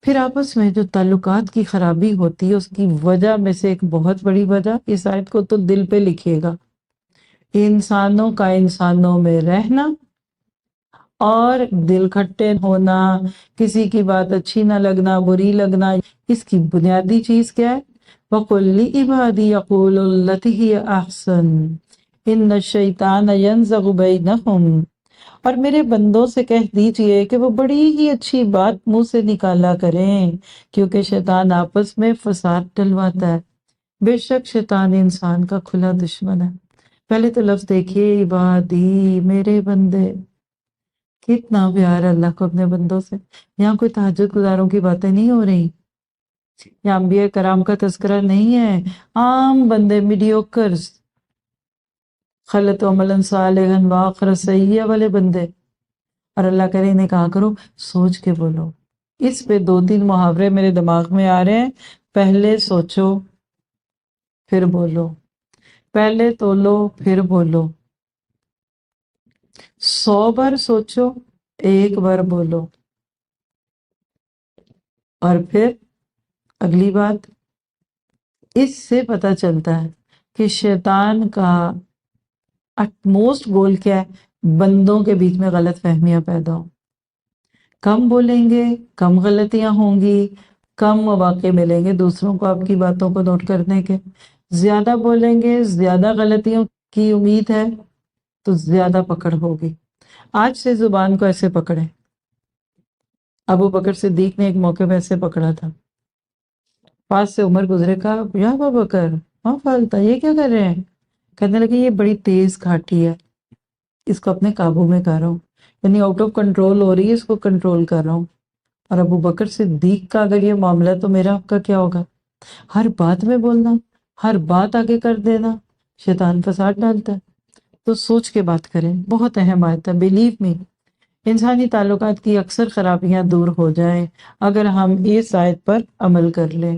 پھر آپس میں جو تعلقات کی خرابی ہوتی ہے اس کی وجہ میں سے ایک بہت بڑی وجہ، اس آیت کو تو دل پہ لکھیے گا، انسانوں کا انسانوں میں رہنا اور دل کھٹے ہونا، کسی کی بات اچھی نہ لگنا، بری لگنا۔ اس کی بنیادی چیز کیا ہے؟ وَقُلْ لِعِبَادِي يَقُولُوا الَّتِي هِيَ أَحْسَنُ إِنَّ الشَّيْطَانَ يَنزَغُ بَيْنَهُمْ، اور میرے بندوں سے کہہ دیجئے کہ وہ بڑی ہی اچھی بات منہ سے نکالا کریں، کیونکہ شیطان آپس میں فساد ڈلواتا ہے۔ بے شک شیطان انسان کا کھلا دشمن ہے۔ پہلے تو لفظ دیکھیے، عبادی، میرے بندے، کتنا پیار ہے اللہ کو اپنے بندوں سے۔ یہاں کوئی تہجد گزاروں کی باتیں نہیں ہو رہی، یہاں انبیاء کرام کا تذکرہ نہیں ہے، عام بندے، میڈیوکرز، خلط عملا صالحا وآخر سیئا والے بندے، اور اللہ کرے انہیں کہا کرو سوچ کے بولو۔ اس پہ دو تین محاورے میرے دماغ میں آ رہے ہیں۔ پہلے سوچو پھر بولو، پہلے تولو پھر بولو، 100 بار سوچو 1 بار بولو، اور پھر اگلی بات، اس سے پتہ چلتا ہے کہ شیطان کا موسٹ گول کیا ہے؟ بندوں کے بیچ میں غلط فہمیاں پیدا ہوں، کم بولیں گے کم غلطیاں ہوں گی، کم مواقع ملیں گے دوسروں کو آپ کی باتوں کو نوٹ کرنے کے، زیادہ بولیں گے زیادہ غلطیوں کی امید ہے تو زیادہ پکڑ ہوگی۔ آج سے زبان کو ایسے پکڑیں۔ ابو بکر صدیق نے ایک موقع پہ ایسے پکڑا تھا، پاس سے عمر گزرے، کہا یا ابو بکر ہاں فالتا، یہ کیا کر رہے ہیں؟ کہنے لگے یہ بڑی تیز کھاٹی ہے، اس کو اپنے قابو میں کر رہا ہوں، یعنی آؤٹ آف کنٹرول ہو رہی ہے، اس کو کنٹرول کر رہا ہوں۔ اور ابو بکر صدیق کا اگر یہ معاملہ ہے تو میرا آپ کا کیا ہوگا؟ ہر بات میں بولنا، ہر بات آگے کر دینا، شیطان فساد ڈالتا ہے۔ تو سوچ کے بات کریں، بہت اہم آیت ہے، بلیو می۔ انسانی تعلقات کی اکثر خرابیاں دور ہو جائیں اگر ہم اس آیت پر عمل کر لیں۔